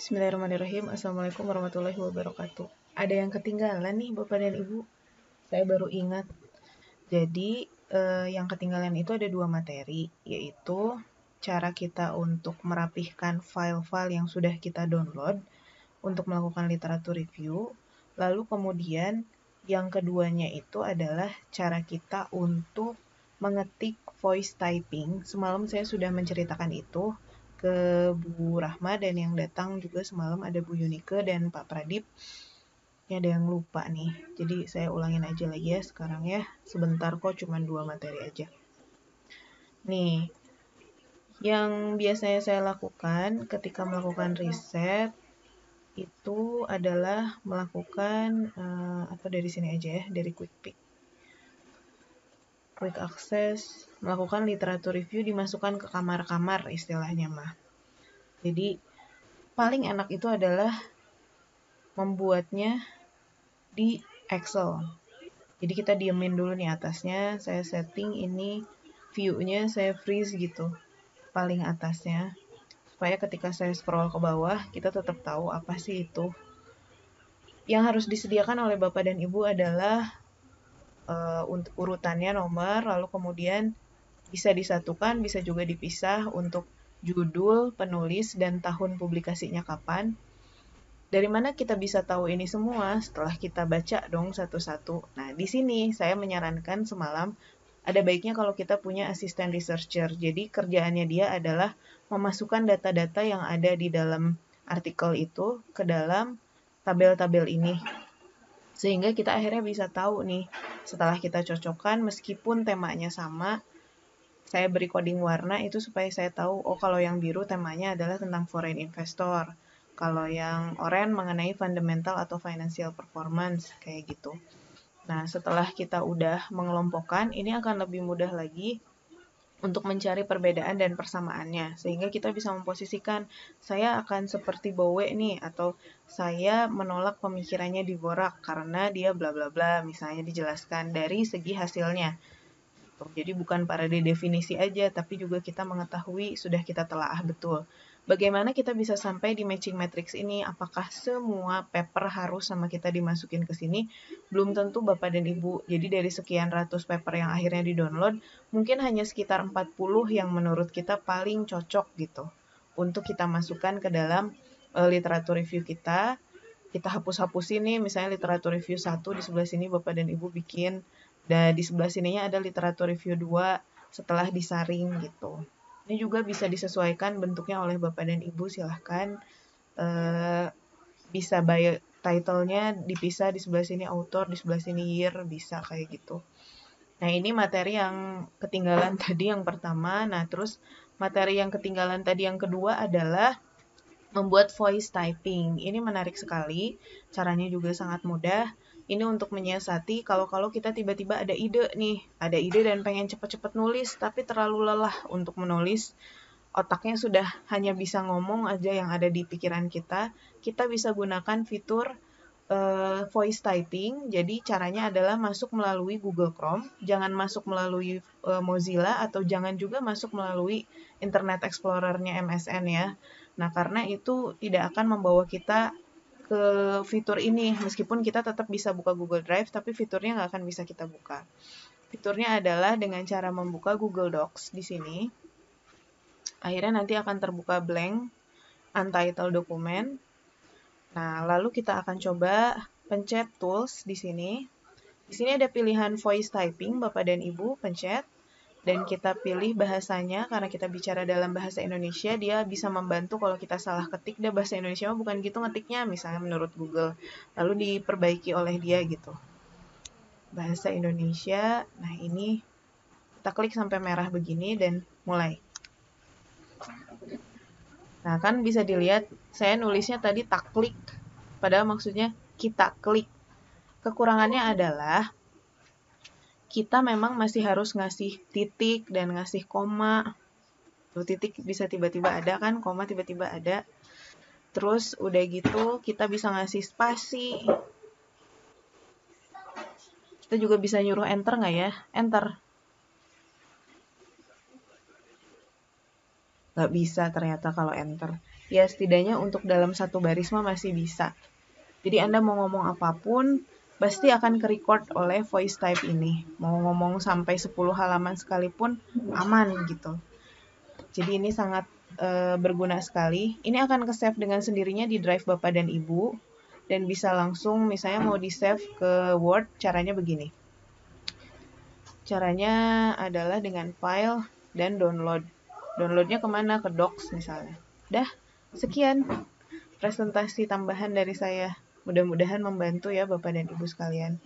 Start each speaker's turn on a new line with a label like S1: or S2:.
S1: Bismillahirrahmanirrahim. Assalamualaikum warahmatullahi wabarakatuh. Ada yang ketinggalan nih Bapak dan Ibu. Saya baru ingat. Jadi yang ketinggalan itu ada 2 materi, yaitu cara kita untuk merapihkan file-file yang sudah kita download untuk melakukan literatur review. Lalu kemudian yang keduanya itu adalah cara kita untuk mengetik voice typing. Semalam saya sudah menceritakan itu ke Bu Rahma, dan yang datang juga semalam ada Bu Yunike dan Pak Pradip. Ini ada yang lupa nih, jadi saya ulangin aja lagi ya sekarang ya. Sebentar kok, cuma 2 materi aja. Nih, yang biasanya saya lakukan ketika melakukan riset itu adalah melakukan atau dari sini aja ya, dari quick pick. Quick access, melakukan literatur review, dimasukkan ke kamar-kamar istilahnya mah. Jadi paling enak itu adalah membuatnya di Excel. Jadi kita diemin dulu nih atasnya, saya setting ini view-nya saya freeze gitu, paling atasnya. Supaya ketika saya scroll ke bawah, kita tetap tahu apa sih itu. Yang harus disediakan oleh Bapak dan Ibu adalah untuk urutannya nomor, lalu kemudian bisa disatukan, bisa juga dipisah untuk judul, penulis, dan tahun publikasinya kapan. Dari mana kita bisa tahu ini semua? Setelah kita baca dong satu-satu. Nah, di sini saya menyarankan semalam, ada baiknya kalau kita punya asisten researcher. Jadi kerjaannya dia adalah memasukkan data-data yang ada di dalam artikel itu ke dalam tabel-tabel ini. Sehingga kita akhirnya bisa tahu nih, setelah kita cocokkan meskipun temanya sama, saya beri coding warna itu supaya saya tahu, oh kalau yang biru temanya adalah tentang foreign investor. Kalau yang oranye mengenai fundamental atau financial performance, kayak gitu. Nah, setelah kita udah mengelompokkan, ini akan lebih mudah lagi untuk mencari perbedaan dan persamaannya. Sehingga kita bisa memposisikan, saya akan seperti Bowe nih, atau saya menolak pemikirannya di Dvorak karena dia bla bla bla, misalnya dijelaskan dari segi hasilnya. Jadi bukan pada definisi aja, tapi juga kita mengetahui, sudah kita telaah betul. Bagaimana kita bisa sampai di matching matrix ini? Apakah semua paper harus sama kita dimasukin ke sini? Belum tentu Bapak dan Ibu. Jadi dari sekian ratus paper yang akhirnya di-download, mungkin hanya sekitar 40 yang menurut kita paling cocok gitu untuk kita masukkan ke dalam literatur review kita. Kita hapus-hapusin nih, misalnya literatur review 1 di sebelah sini Bapak dan Ibu bikin, dan di sebelah sininya ada literatur review 2 setelah disaring gitu. Ini juga bisa disesuaikan bentuknya oleh Bapak dan Ibu, silahkan. Bisa by title-nya dipisah, di sebelah sini author, di sebelah sini year, bisa kayak gitu. Nah, ini materi yang ketinggalan tadi yang pertama. Nah, terus materi yang ketinggalan tadi yang kedua adalah membuat voice typing. Ini menarik sekali, caranya juga sangat mudah. Ini untuk menyiasati kalau kita tiba-tiba ada ide nih, ada ide dan pengen cepet-cepet nulis, tapi terlalu lelah untuk menulis, otaknya sudah hanya bisa ngomong aja yang ada di pikiran kita bisa gunakan fitur voice typing. Jadi caranya adalah masuk melalui Google Chrome, jangan masuk melalui Mozilla, atau jangan juga masuk melalui Internet Explorer-nya MSN ya. Nah, karena itu tidak akan membawa kita ke fitur ini, meskipun kita tetap bisa buka Google Drive, tapi fiturnya nggak akan bisa kita buka. Fiturnya adalah dengan cara membuka Google Docs di sini. Akhirnya nanti akan terbuka blank, untitled dokumen. Nah, lalu kita akan coba pencet tools di sini. Di sini ada pilihan voice typing, Bapak dan Ibu, pencet. Dan kita pilih bahasanya, karena kita bicara dalam bahasa Indonesia, dia bisa membantu kalau kita salah ketik. Dia bahasa Indonesia bukan gitu ngetiknya, misalnya menurut Google. Lalu diperbaiki oleh dia gitu. Bahasa Indonesia, nah ini kita klik sampai merah begini dan mulai. Nah, kan bisa dilihat saya nulisnya tadi tak klik, padahal maksudnya kita klik. Kekurangannya adalah kita memang masih harus ngasih titik dan ngasih koma. Tuh, titik bisa tiba-tiba ada kan, koma tiba-tiba ada. Terus udah gitu kita bisa ngasih spasi. Kita juga bisa nyuruh enter nggak ya? Enter. nggak bisa ternyata kalau enter. Ya setidaknya untuk dalam satu baris mah masih bisa. Jadi Anda mau ngomong apapun, pasti akan ke-record oleh voice type ini. Mau ngomong sampai 10 halaman sekalipun, aman gitu. Jadi ini sangat berguna sekali. Ini akan ke-save dengan sendirinya di drive Bapak dan Ibu. Dan bisa langsung, misalnya mau di-save ke Word, caranya begini. Caranya adalah dengan file dan download. Downloadnya kemana? Ke Docs misalnya. Dah, sekian presentasi tambahan dari saya. Mudah-mudahan membantu ya Bapak dan Ibu sekalian.